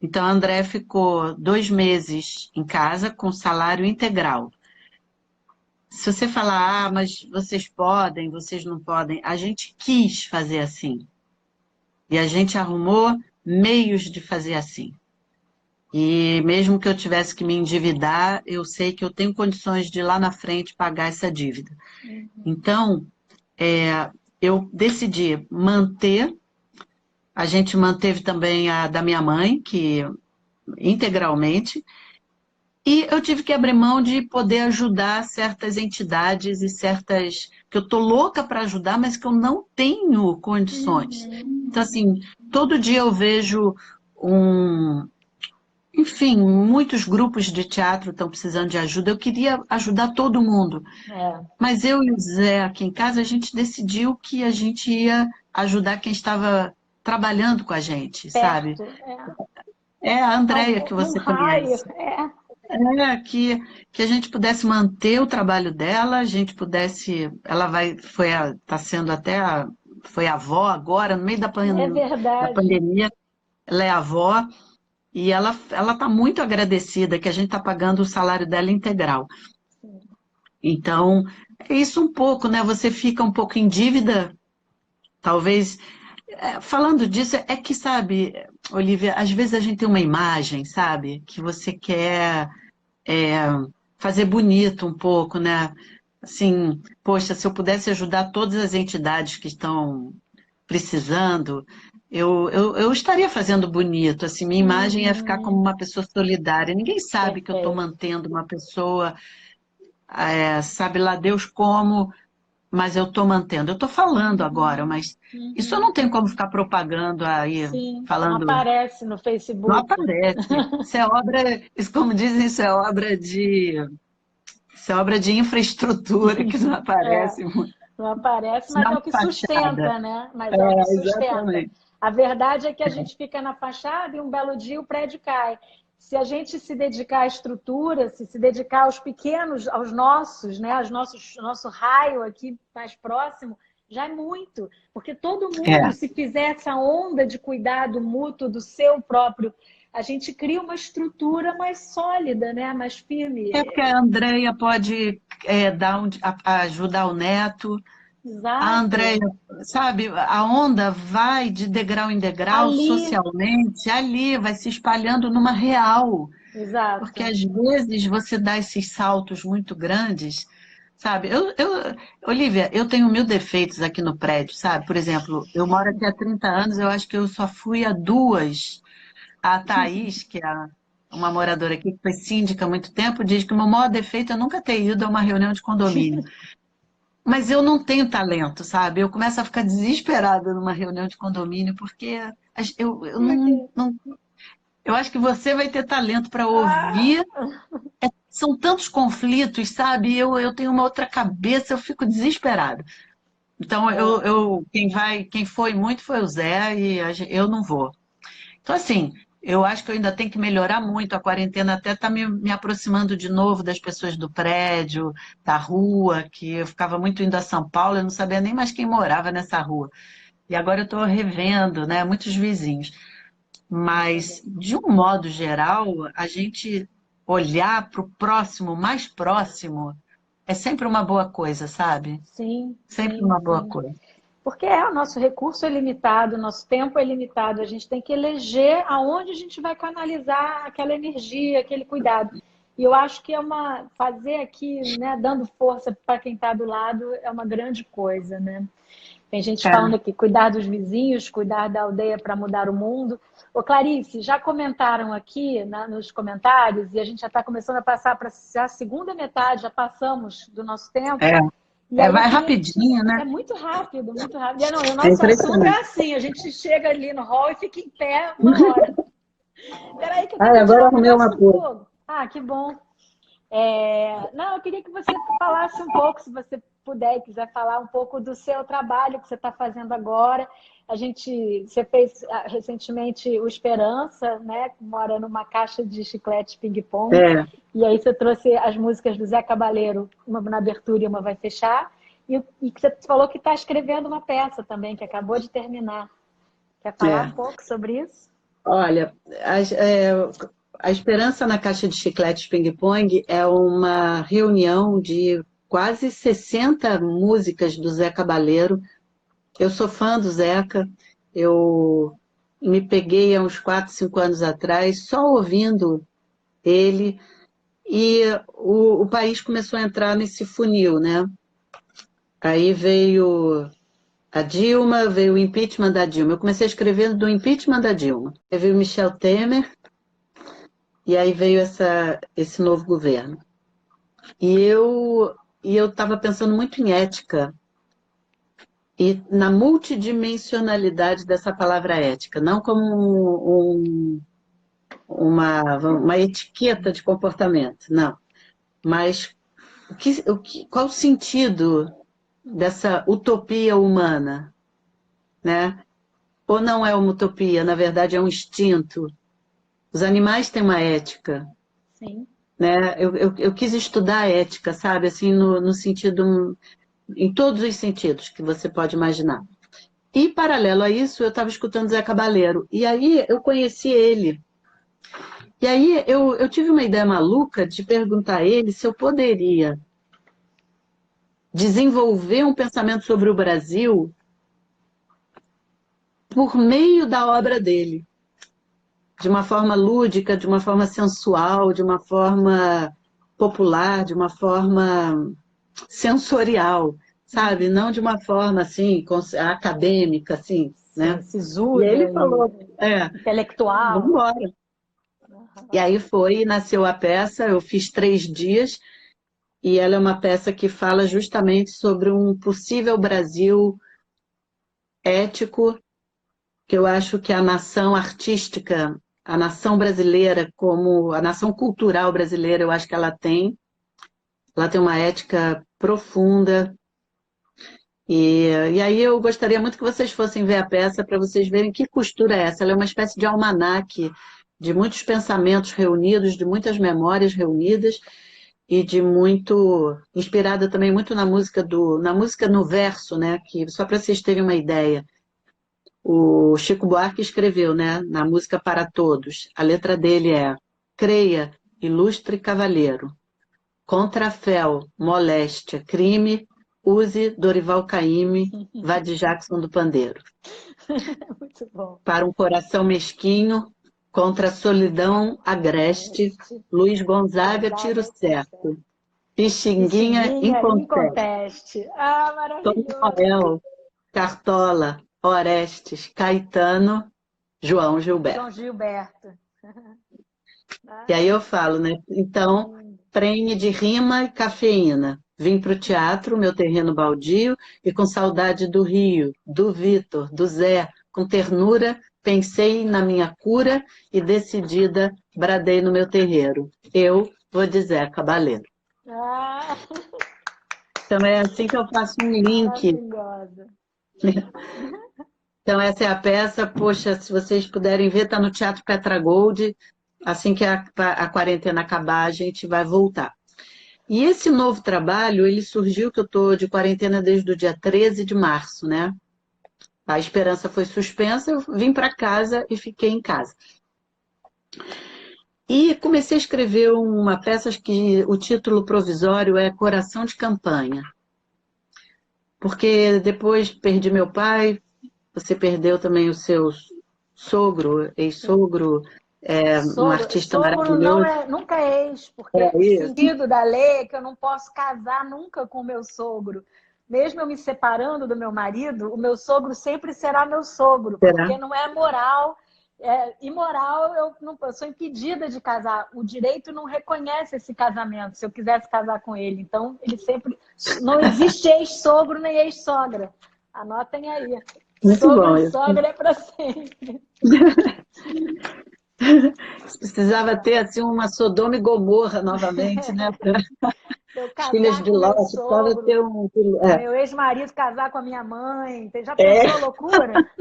Então, a Andréia ficou 2 meses em casa com salário integral. Se você falar, mas vocês podem, vocês não podem, a gente quis fazer assim. E a gente arrumou meios de fazer assim. E mesmo que eu tivesse que me endividar, eu sei que eu tenho condições de lá na frente pagar essa dívida. Então, eu decidi manter, a gente manteve também a da minha mãe, que integralmente, e eu tive que abrir mão de poder ajudar certas entidades e certas que eu estou louca para ajudar, mas que eu não tenho condições. Então, assim, todo dia eu vejo um, enfim, muitos grupos de teatro estão precisando de ajuda. Eu queria ajudar todo mundo, É, mas eu e o Zé aqui em casa, a gente decidiu que a gente ia ajudar quem estava trabalhando com a gente, sabe? perto. É a Andréia que Num você raio. conhece. Que a gente pudesse manter o trabalho dela, a gente pudesse. Ela está sendo foi avó agora, no meio É da verdade. pandemia, ela é avó. E ela está muito agradecida que a gente está pagando o salário dela integral. Então, é isso um pouco, né? Você fica um pouco em dívida, talvez. Falando disso, é que, sabe, Olivia, às vezes a gente tem uma imagem, sabe, que você quer fazer bonito um pouco, né? Assim, poxa, se eu pudesse ajudar todas as entidades que estão precisando, eu estaria fazendo bonito, assim, minha imagem ia ficar como Uhum, uma pessoa solidária. Ninguém sabe que eu estou perfeito. mantendo uma pessoa, sabe lá Deus como, mas eu estou mantendo. Eu estou falando agora, Uhum, mas isso eu uhum. não tenho como ficar propagando aí, Sim, não falando, aparece no não Facebook. aparece. Isso é obra, isso, como dizem, isso é obra de infraestrutura que não É, aparece muito. não aparece, Isso não mas é é uma o que fachada. sustenta, né? Mas é o que É, sustenta. exatamente. A verdade é que a gente fica na fachada e um belo dia o prédio cai. Se a gente se dedicar à estrutura, se dedicar aos pequenos, aos nossos, né, nosso raio aqui mais próximo, já é muito. Porque todo mundo, É. se fizer essa onda de cuidado mútuo do seu próprio, a gente cria uma estrutura mais sólida, né, mais É firme. porque a Andrea pode ajudar o neto. A Andrea, Exato. sabe, a onda vai de degrau em degrau Ali, socialmente, ali vai se espalhando numa real. Porque exato. às vezes você dá esses saltos muito grandes, sabe? Olivia, eu tenho 1000 defeitos aqui no prédio, sabe? Por exemplo, eu moro aqui há 30 anos, eu acho que eu só fui a duas. A Thaís, que é uma moradora aqui, que foi síndica há muito tempo, diz que o meu maior defeito é nunca ter ido a uma reunião de condomínio. Mas eu não tenho talento, sabe? Eu começo a ficar desesperada numa reunião de condomínio, porque eu não. Eu acho que você vai ter talento para Ah, ouvir. São tantos conflitos, sabe? Eu tenho uma outra cabeça, eu fico desesperada. Então, é, quem foi muito foi o Zé e eu não vou. Então, assim, eu acho que eu ainda tenho que melhorar muito. A quarentena até está me aproximando de novo das pessoas do prédio, da rua, que eu ficava muito indo a São Paulo, eu não sabia nem mais quem morava nessa rua. E agora eu estou revendo, né, muitos vizinhos. Mas, de um modo geral, a gente olhar para o próximo, mais próximo, é sempre uma boa coisa, sabe? sim, Sempre sim, uma boa sim. coisa. Porque o nosso recurso é limitado, o nosso tempo é limitado, a gente tem que eleger aonde a gente vai canalizar aquela energia, aquele cuidado. E eu acho que fazer aqui, né, dando força para quem está do lado, é uma grande coisa, né? Tem gente falando É. aqui, cuidar dos vizinhos, cuidar da aldeia para mudar o mundo. Ô, Clarice, já comentaram aqui nos comentários, e a gente já está começando a passar para a segunda metade, já passamos do nosso tempo. É. E aí eu vai queria... rapidinho, né? É muito rápido, muito rápido. E, não, e o É nosso assunto é impressionante. assim, a gente chega ali no hall e fica em pé uma hora. Peraí que eu tenho Ai, que agora tirar eu o arrumei negócio uma do coisa. fogo. Ah, que bom. Não, eu queria que você falasse um pouco, se você puder e quiser falar um pouco do seu trabalho que você está fazendo agora. Você fez recentemente o Esperança, né? Que mora numa caixa de chiclete ping-pong. É, E aí você trouxe as músicas do Zé Cabaleiro, uma na abertura e uma vai fechar. E que você falou que está escrevendo uma peça também, que acabou de terminar. Quer falar um é. pouco sobre isso? Olha, a Esperança na Caixa de Chicletes Ping-Pong é uma reunião de quase 60 músicas do Zé Cabaleiro. Eu sou fã do Zeca, eu me peguei há uns 4, 5 anos atrás só ouvindo ele e o país começou a entrar nesse funil, né? Aí veio a Dilma, veio o impeachment da Dilma. Eu comecei escrevendo do impeachment da Dilma. Aí veio o Michel Temer, e aí veio esse novo governo. E eu estava pensando muito em ética e na multidimensionalidade dessa palavra ética, não como uma etiqueta de comportamento, não. Mas qual o sentido dessa utopia humana, né? Ou não é uma utopia, na verdade é um instinto. Os animais têm uma ética, Sim. né? Eu quis estudar a ética, sabe? Assim, no sentido, em todos os sentidos que você pode imaginar. E, paralelo a isso, eu estava escutando Zé Cabaleiro. E aí eu conheci ele. E aí eu tive uma ideia maluca de perguntar a ele se eu poderia desenvolver um pensamento sobre o Brasil por meio da obra dele. De uma forma lúdica, de uma forma sensual, de uma forma popular, de uma forma sensorial, sabe? Não de uma forma assim, acadêmica, assim, Sim, né? E aí sisuda ele e falou, vamos intelectual. embora. E aí foi, e nasceu a peça, eu fiz 3 dias, e ela é uma peça que fala justamente sobre um possível Brasil ético, que eu acho que a nação artística, a nação brasileira, como a nação cultural brasileira, eu acho que ela tem uma ética profunda. E aí eu gostaria muito que vocês fossem ver a peça para vocês verem que costura é essa. Ela é uma espécie de almanaque de muitos pensamentos reunidos, de muitas memórias reunidas e de muito inspirada também muito na música no verso, né? Que só para vocês terem uma ideia, o Chico Buarque escreveu, né? Na música Para Todos. A letra dele é: creia, ilustre cavalheiro. Contrafel, moléstia, crime, use Dorival Caymmi, vá de Jackson do Pandeiro. Muito bom. Para um coração mesquinho, contra a solidão agreste, Luiz Gonzaga tira o cerco. Pixinguinha Pixinguinha, inconteste. Inconteste. Ah, Tom maravilhoso. Noel, Cartola, Orestes, Caetano, João João Gilberto. Gilberto. E aí Ah, eu falo, né? Então, prenhe de rima e cafeína. Vim para o teatro, meu terreno baldio, e com saudade do Rio, do Vitor, do Zé, com ternura, pensei na minha cura e decidida, bradei no meu terreiro. Eu vou de Zé Cabaleiro. ah, Então é assim que eu faço um link. maravilhosa. Então essa é a peça, poxa, se vocês puderem ver, está no Teatro Petra Gold. Assim que a quarentena acabar, a gente vai voltar. E esse novo trabalho, ele surgiu, que eu estou de quarentena desde o dia 13 de março, né? A Esperança foi suspensa, eu vim para casa e fiquei em casa. E comecei a escrever uma peça que o título provisório é Coração de Campanha. Porque depois perdi meu pai, você perdeu também o seu sogro, ex-sogro, um artista Sogro não maravilhoso. nunca é ex, porque É o isso. sentido da lei é que eu não posso casar nunca com o meu sogro. Mesmo eu me separando do meu marido, o meu sogro sempre será meu sogro, Será? porque não é moral é imoral, eu sou impedida de casar. O direito não reconhece esse casamento, se eu quisesse casar com ele. Então, ele sempre... Não existe ex-sogro nem ex-sogra. Anotem aí. Muito Sogro bom e isso. sogra é para sempre. Precisava ter assim uma Sodoma e Gomorra novamente, né? Para Eu as filhas casar de com meu Ló, precisava ter sogro, um. meu ex-marido casar com a minha mãe. Já É, pensou a loucura?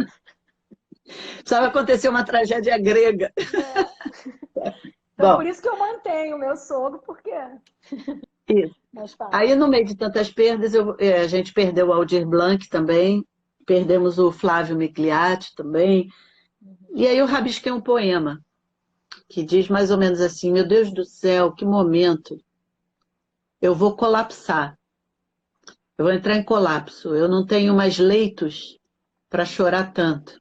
precisava acontecer uma tragédia grega. É. Então, por Bom, isso que eu mantenho o meu sogro, porque é isso. mais fácil. Aí, no meio de tantas perdas, a gente perdeu o Aldir Blanc também, perdemos o Flávio Migliati também. E aí eu rabisquei um poema que diz mais ou menos assim: meu Deus do céu, que momento! Eu vou colapsar, eu vou entrar em colapso, eu não tenho mais leitos para chorar tanto.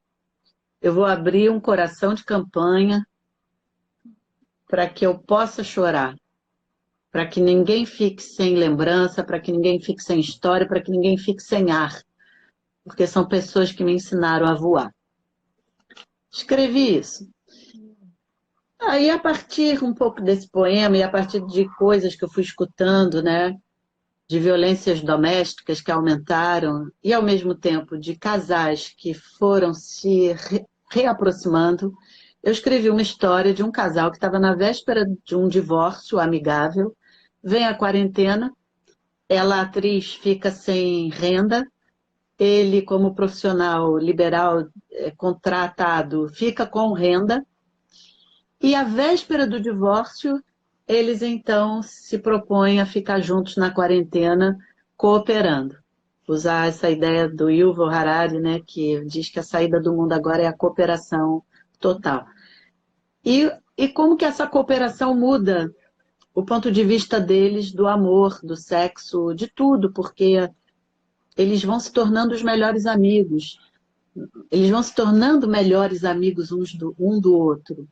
Eu vou abrir um coração de campanha para que eu possa chorar, para que ninguém fique sem lembrança, para que ninguém fique sem história, para que ninguém fique sem ar, porque são pessoas que me ensinaram a voar. Escrevi isso. Aí, a partir um pouco desse poema e a partir de coisas que eu fui escutando, né, de violências domésticas que aumentaram e, ao mesmo tempo, de casais que foram se reaproximando, eu escrevi uma história de um casal que estava na véspera de um divórcio amigável, vem a quarentena, ela, atriz, fica sem renda, ele, como profissional liberal contratado, fica com renda, e à véspera do divórcio, eles então se propõem a ficar juntos na quarentena, cooperando. Usar essa ideia do Yuval Harari, né, que diz que a saída do mundo agora é a cooperação total. E como que essa cooperação muda o ponto de vista deles do amor, do sexo, de tudo, porque eles vão se tornando os melhores amigos, eles vão se tornando melhores amigos um do outro.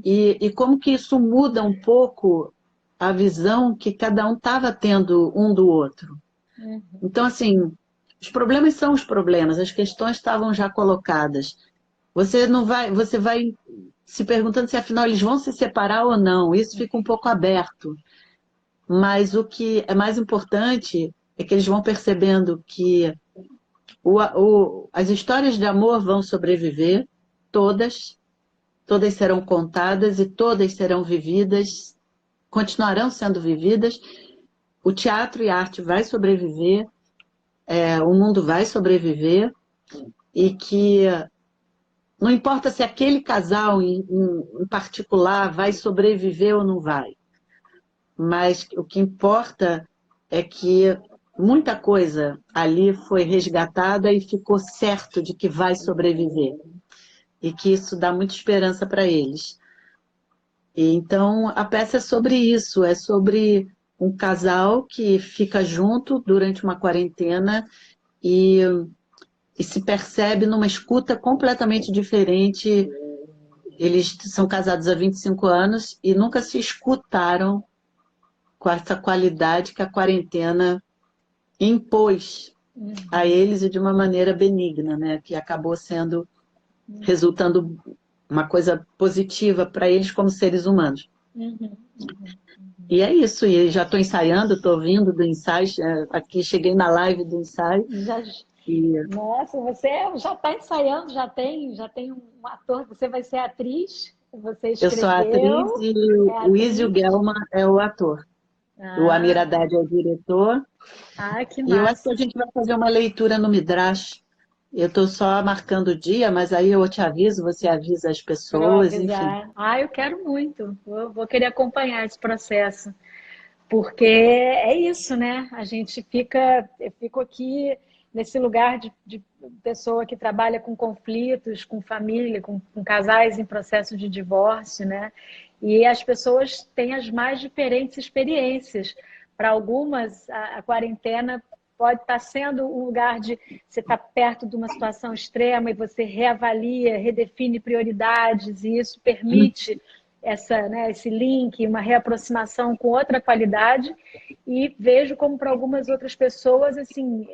E como que isso muda um pouco a visão que cada um estava tendo um do outro. Então, assim, os problemas são os problemas, as questões estavam já colocadas. Você vai se perguntando se afinal eles vão se separar ou não. Isso fica um pouco aberto. Mas o que é mais importante é que eles vão percebendo que as histórias de amor vão sobreviver, todas serão contadas e todas serão vividas, continuarão sendo vividas. O teatro e a arte vai sobreviver, o mundo vai sobreviver, e que não importa se aquele casal em particular vai sobreviver ou não vai, mas o que importa é que muita coisa ali foi resgatada e ficou certo de que vai sobreviver. E que isso dá muita esperança para eles. E então, a peça é sobre isso, é sobre um casal que fica junto durante uma quarentena e se percebe numa escuta completamente diferente. Eles são casados há 25 anos e nunca se escutaram com essa qualidade que a quarentena impôs a eles e de uma maneira benigna, né? Que acabou resultando uma coisa positiva para eles como seres humanos. E é isso, e já estou ensaiando, estou vindo do ensaio, aqui cheguei na live do ensaio. Nossa, você já está ensaiando, já tem um ator, você vai ser atriz, você Eu sou a atriz escreveu, e o Izio Gelman é o ator. O Amir Haddad é o diretor. Que E eu acho que massa. a gente vai fazer uma leitura no Midrash. Eu estou só marcando o dia, mas aí eu te aviso, você avisa as Para eu pessoas, enfim. avisar. Eu quero muito. Vou querer acompanhar esse processo. Porque é isso, né? Eu fico aqui nesse lugar de pessoa que trabalha com conflitos, com família, com casais em processo de divórcio, né? E as pessoas têm as mais diferentes experiências. Para algumas, a quarentena pode estar sendo um lugar de você estar perto de uma situação extrema e você reavalia, redefine prioridades, e isso permite esse link, uma reaproximação com outra qualidade. E vejo como para algumas outras pessoas assim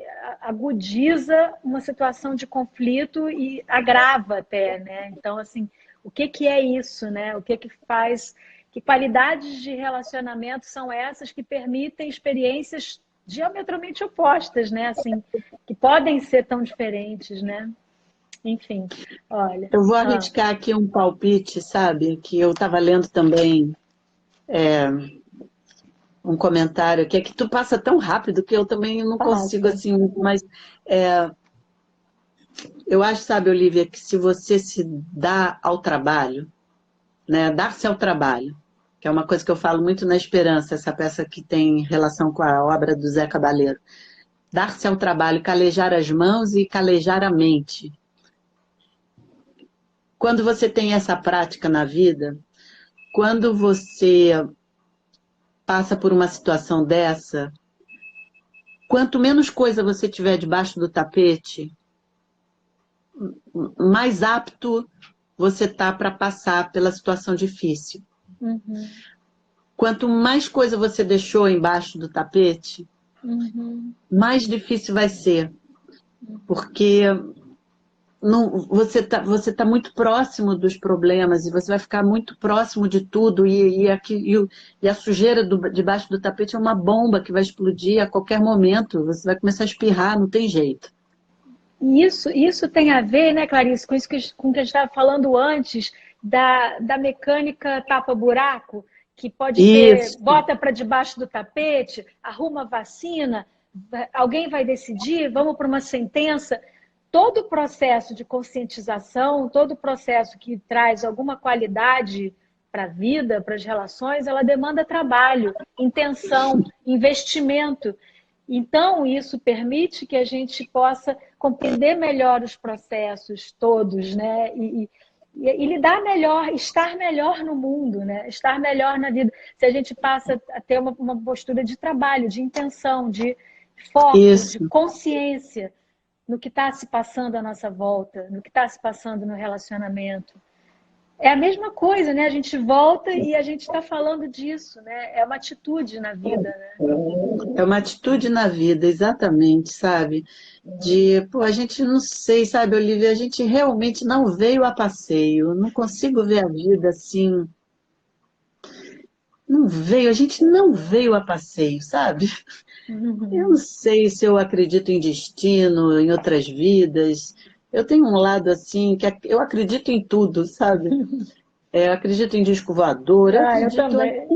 agudiza uma situação de conflito e agrava até, né? Então assim, O que que é isso, né? O que que faz, que qualidades de relacionamento são essas que permitem experiências diametralmente opostas, né? Assim, que podem ser tão diferentes, né? Enfim, olha. Eu vou arriscar aqui um palpite, sabe? Que eu estava lendo também um comentário, que é que tu passa tão rápido que eu também não consigo, assim, mas eu acho, sabe, Olivia, que se você se dá ao trabalho, né, dar-se ao trabalho, que é uma coisa que eu falo muito na Esperança, essa peça que tem relação com a obra do Zé Cabaleiro, dar-se ao trabalho, calejar as mãos e calejar a mente. Quando você tem essa prática na vida, quando você passa por uma situação dessa, quanto menos coisa você tiver debaixo do tapete, mais apto você tá para passar pela situação difícil. Uhum. Quanto mais coisa você deixou embaixo do tapete, mais difícil vai ser. Porque você tá muito próximo dos problemas e você vai ficar muito próximo de tudo e a sujeira debaixo do tapete é uma bomba que vai explodir a qualquer momento. Você vai começar a espirrar, não tem jeito. Isso tem a ver, né, Clarice, com o que a gente estava falando antes da mecânica tapa-buraco, que pode ser, bota para debaixo do tapete, arruma a vacina, alguém vai decidir, vamos para uma sentença. Todo o processo de conscientização, todo o processo que traz alguma qualidade para a vida, para as relações, ela demanda trabalho, intenção, investimento. Então, isso permite que a gente possa compreender melhor os processos todos, né? E lidar melhor, estar melhor no mundo, né? Estar melhor na vida. Se a gente passa a ter uma postura de trabalho, de intenção, de foco, de consciência no que está se passando à nossa volta, no que está se passando no relacionamento. É a mesma coisa, né? A gente volta e a gente está falando disso, né? É uma atitude na vida, né? É uma atitude na vida, exatamente, sabe? Pô, a gente não sei, sabe, Olivia, a gente realmente não veio a passeio, não consigo ver a vida assim. A gente não veio a passeio, sabe? Eu não sei se eu acredito em destino, em outras vidas. Eu tenho um lado assim, que eu acredito em tudo, sabe? Eu acredito em disco voador, eu também.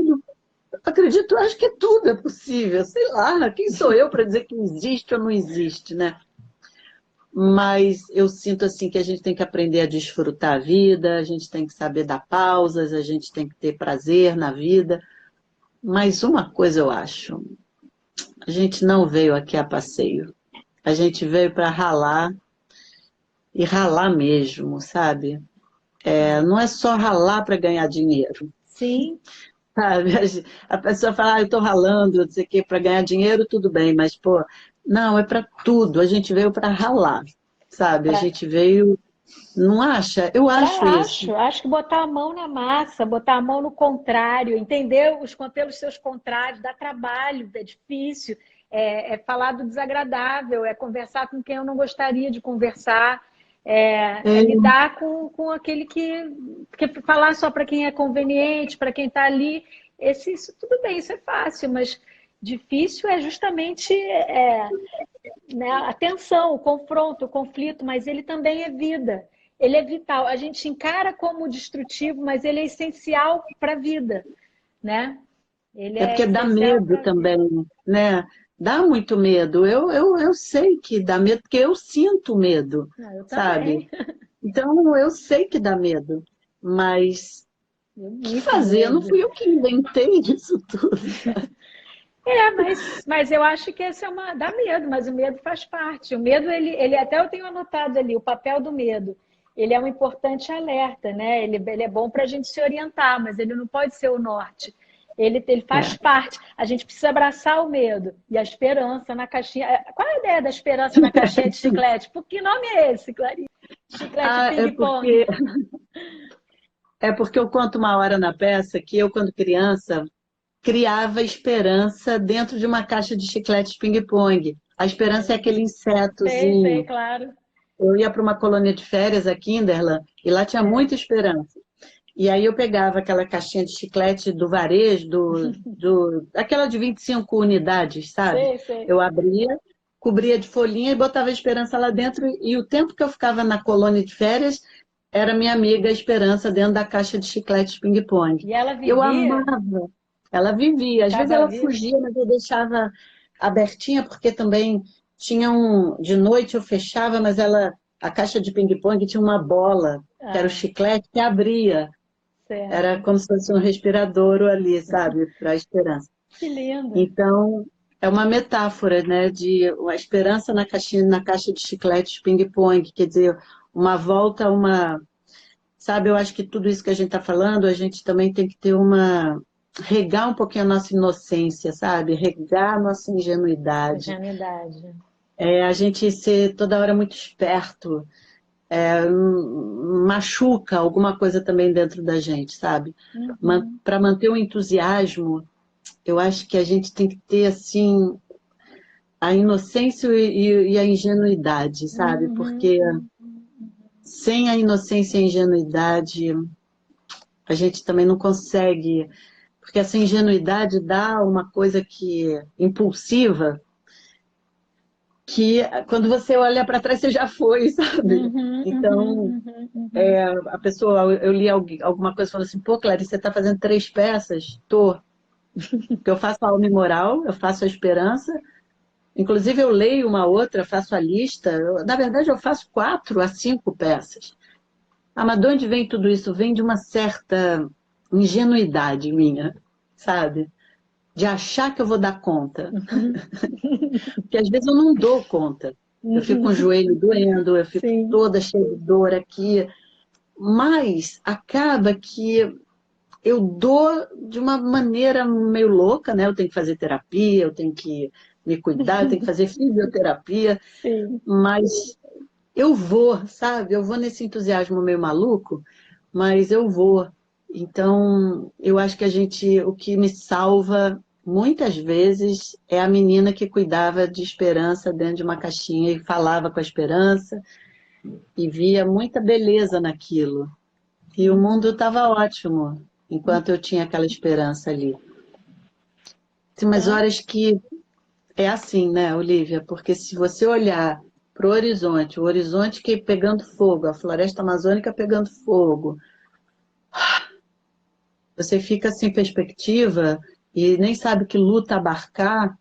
Acredito, acho que tudo é possível, sei lá, quem sou eu para dizer que existe ou não existe, né? Mas eu sinto assim que a gente tem que aprender a desfrutar a vida, a gente tem que saber dar pausas, a gente tem que ter prazer na vida. Mas uma coisa eu acho, a gente não veio aqui a passeio. A gente veio para ralar e ralar mesmo, sabe? Não é só ralar para ganhar dinheiro. Sim. Sabe? A pessoa fala, eu estou ralando, não sei o quê, para ganhar dinheiro, tudo bem, mas, pô, não, é para tudo. A gente veio para ralar, sabe? A gente veio. Não acha? Eu acho isso. Acho que botar a mão na massa, botar a mão no contrário, entender pelos seus contrários, dá trabalho, é difícil, é falar do desagradável, é conversar com quem eu não gostaria de conversar, é lidar com aquele que falar só para quem é conveniente, para quem está ali. Isso tudo bem, isso é fácil, mas difícil é justamente né, a tensão, o confronto, o conflito, mas ele também é vida. Ele é vital. A gente encara como destrutivo, mas ele é essencial para a vida, né? É porque dá medo também, né? Dá muito medo. Eu sei que dá medo, porque eu sinto medo, sabe? Então, eu sei que dá medo, mas o que fazer? Não fui eu que inventei isso tudo. Mas eu acho que dá medo, mas o medo faz parte. O medo, ele até eu tenho anotado ali, o papel do medo. Ele é um importante alerta, né? Ele é bom para a gente se orientar, mas ele não pode ser o norte. Ele faz parte. A gente precisa abraçar o medo e a esperança na caixinha. Qual é a ideia da esperança na caixinha de chiclete? Por que nome é esse, Clarice? Chiclete ping-pong. É porque eu conto uma hora na peça que eu, quando criança, criava esperança dentro de uma caixa de chicletes ping-pong. A esperança é aquele insetozinho. Sei, claro. eu ia para uma colônia de férias aqui em Kinderland e lá tinha muita esperança. E aí eu pegava aquela caixinha de chiclete do varejo, aquela de 25 unidades, sabe? Sei, sei. Eu abria, cobria de folhinha e botava a Esperança lá dentro. E o tempo que eu ficava na colônia de férias era minha amiga Esperança dentro da caixa de chiclete ping-pong. E ela Eu vivia amava. Ela vivia. Às vezes cada ela vez. fugia, mas eu deixava abertinha, porque também tinha de noite eu fechava, mas a caixa de ping-pong tinha uma bola, que era o Ah, chiclete, que abria. Era certo. como se fosse um respiradouro ali, sabe, para a esperança. Que lindo. Então, é uma metáfora, né, de uma esperança na caixinha, na caixa de chicletes ping-pong, quer dizer, uma volta, sabe, eu acho que tudo isso que a gente está falando, a gente também tem que ter regar um pouquinho a nossa inocência, sabe, regar a nossa ingenuidade. Ingenuidade. A gente ser toda hora muito esperto, machuca alguma coisa também dentro da gente, sabe? Uhum. Para manter o entusiasmo, eu acho que a gente tem que ter, assim, a inocência e a ingenuidade, sabe? Uhum. Porque sem a inocência e a ingenuidade, a gente também não consegue, porque essa ingenuidade dá uma coisa impulsiva, que quando você olha para trás, você já foi, sabe? Uhum, Então, uhum, uhum, uhum. a pessoa, eu li alguma coisa falando assim, pô, Clarice, você está fazendo 3 peças? Tô. Porque eu faço a alma e moral, eu faço a esperança, inclusive eu leio uma outra, faço a lista, na verdade eu faço 4 a 5 peças. Ah, mas de onde vem tudo isso? Vem de uma certa ingenuidade minha, sabe? De achar que eu vou dar conta. Uhum. Porque às vezes eu não dou conta. Eu fico com o Uhum. joelho doendo, eu fico Sim. toda cheia de dor aqui, mas acaba que eu dou de uma maneira meio louca, né? Eu tenho que fazer terapia, eu tenho que me cuidar, eu tenho que fazer fisioterapia, Sim. mas eu vou, sabe? Eu vou nesse entusiasmo meio maluco, mas eu vou. Então, eu acho que o que me salva muitas vezes é a menina que cuidava de Esperança dentro de uma caixinha e falava com a Esperança e via muita beleza naquilo. E o mundo estava ótimo enquanto eu tinha aquela esperança ali. Tem umas Então, horas que é assim, né, Olivia? Porque se você olhar para o horizonte que pegando fogo, a floresta amazônica pegando fogo, você fica sem perspectiva e nem sabe que luta abarcar,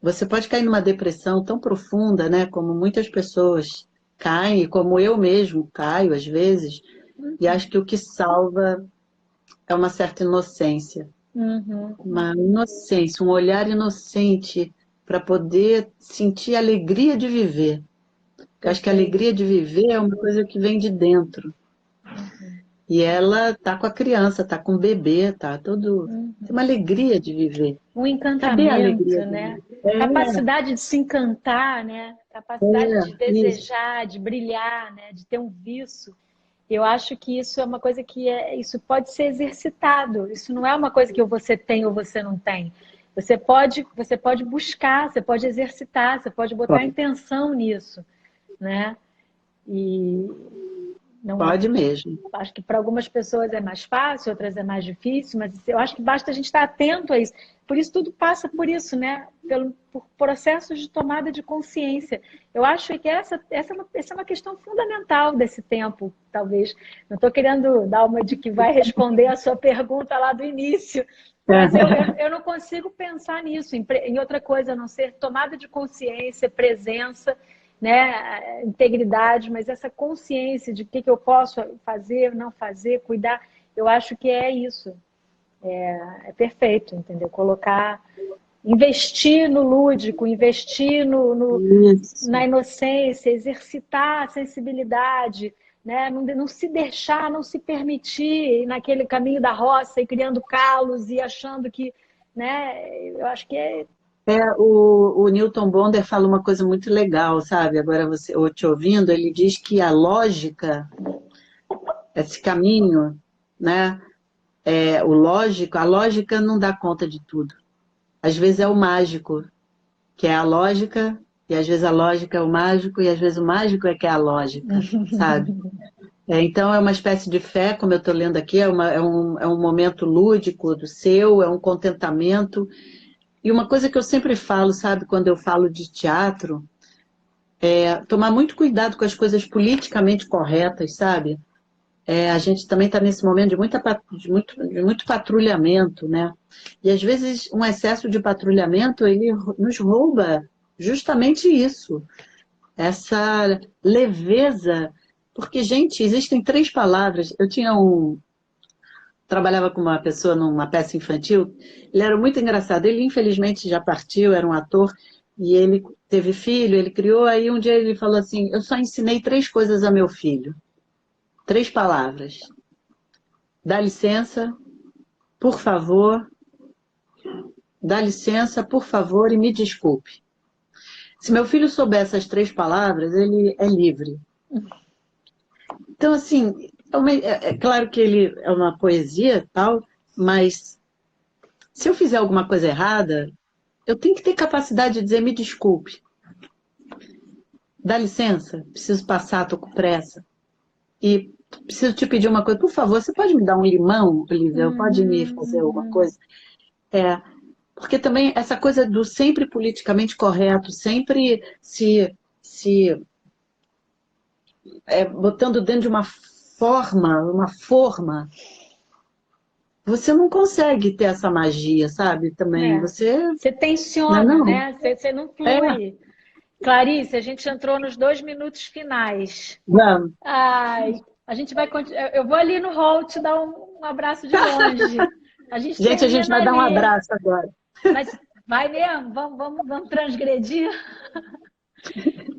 você pode cair numa depressão tão profunda, né, como muitas pessoas caem, e como eu mesmo caio às vezes, e acho que o que salva é uma certa inocência. uhum. Uma inocência, um olhar inocente para poder sentir a alegria de viver. Eu acho que a Perfeito. alegria de viver é uma coisa que vem de dentro. Uhum. E ela tá com a criança, tá com o bebê, tá tudo. Tem uma Uhum. alegria de viver. Um Cadê a alegria encantamento, de né? viver? Capacidade de se encantar, né? Capacidade de Isso. desejar, de brilhar, né? De ter um viço. Eu acho que isso é uma coisa isso pode ser exercitado. Isso não é uma coisa que você tem ou você não tem. Você pode buscar, você pode exercitar, você pode botar Pode, intenção nisso, né? E não, pode mesmo. acho que para algumas pessoas é mais fácil, outras é mais difícil, mas eu acho que basta a gente estar atento a isso. Por isso tudo passa por isso, né? Por processos de tomada de consciência. Eu acho que essa é uma questão fundamental desse tempo, talvez. Não estou querendo dar uma de que vai responder a sua pergunta lá do início, mas eu não consigo pensar nisso, em outra coisa a não ser tomada de consciência, presença, né, integridade, mas essa consciência de o que eu posso fazer, não fazer, cuidar, eu acho que é isso. É perfeito, entendeu? Investir no lúdico, investir Isso. na inocência, exercitar a sensibilidade, né? Não se deixar, não se permitir ir naquele caminho da roça e criando calos e achando que, né? Eu acho que O Newton Bonder fala uma coisa muito legal, sabe? Agora, eu te ouvindo, ele diz que a lógica, esse caminho, né? A lógica não dá conta de tudo. Às vezes é o mágico, que é a lógica E às vezes a lógica é o mágico, e às vezes o mágico é que é a lógica, sabe? Então é uma espécie de fé, como eu estou lendo aqui, é um momento lúdico do seu, é um contentamento. E uma coisa que eu sempre falo, sabe, quando eu falo de teatro, é tomar muito cuidado com as coisas politicamente corretas, sabe? A gente também está nesse momento de muito patrulhamento, né? E às vezes um excesso de patrulhamento, ele nos rouba justamente isso, essa leveza. Porque, gente, existem 3 palavras. Trabalhava com uma pessoa numa peça infantil, ele era muito engraçado, ele infelizmente já partiu, era um ator, e ele teve filho, ele criou, aí um dia ele falou assim, eu só ensinei 3 coisas a meu filho. 3 palavras. Dá licença, por favor, dá licença, por favor, e me desculpe. Se meu filho souber essas 3 palavras, ele é livre. Então, assim, é claro que ele é uma poesia e tal, mas se eu fizer alguma coisa errada, eu tenho que ter capacidade de dizer, me desculpe. Dá licença, preciso passar, estou com pressa. E preciso te pedir uma coisa, por favor, você pode me dar um limão, Olivia? Pode me fazer alguma coisa? Porque também essa coisa do sempre politicamente correto, sempre se botando dentro de uma forma, você não consegue ter essa magia, sabe? Também você tensiona, não. né? Você não flui. Clarice, a gente entrou nos 2 minutos finais. Vamos. Ai, a gente vai continuar. Eu vou ali no hall te dar um abraço de longe. A gente vai dar um abraço agora. Mas vai mesmo? Vamos transgredir?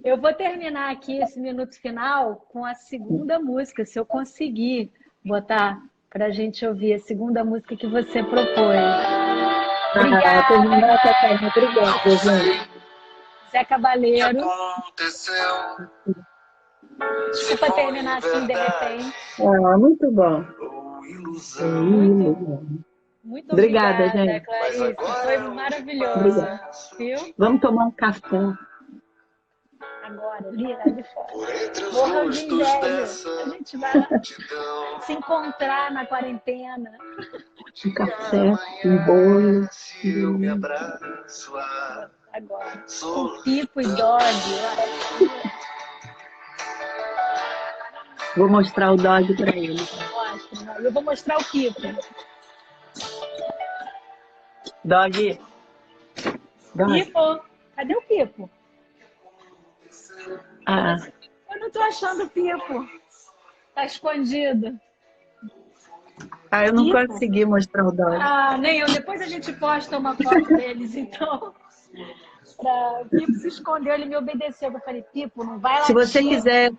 Eu vou terminar aqui esse minuto final com a segunda música, se eu conseguir botar para a gente ouvir a segunda música que você propôs. Obrigada. Obrigada, gente. Zé Cabaleiro. Desculpa terminar assim de repente. Muito bom. Muito obrigada, gente. Clarice. Foi maravilhoso. Viu? Vamos tomar um café. Agora, ali de fora. Morrãozinho velho. A gente vai se encontrar na quarentena. Um café, um bolo. Eu me abraço agora. Com Pipo e Dog. Vou mostrar o Dog para ele. Ótimo. Eu vou mostrar o Pipo. Dog. Pipo. Cadê o Pipo? Eu não tô achando o Pipo. Tá escondido. Eu não consegui mostrar o Dog. Nem eu. Depois a gente posta uma foto deles, então. O Pipo se escondeu, ele me obedeceu. Eu falei, Pipo, não vai lá. Se você quiser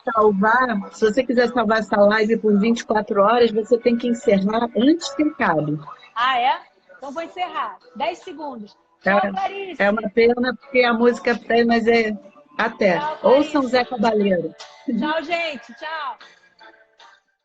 salvar essa live por 24 horas, você tem que encerrar antes que acabe. É? Então vou encerrar. 10 segundos. Tchau, Clarice. É uma pena porque a música tem, mas até. Tchau, ouçam Zé Cabaleiro. Tchau, gente. Tchau.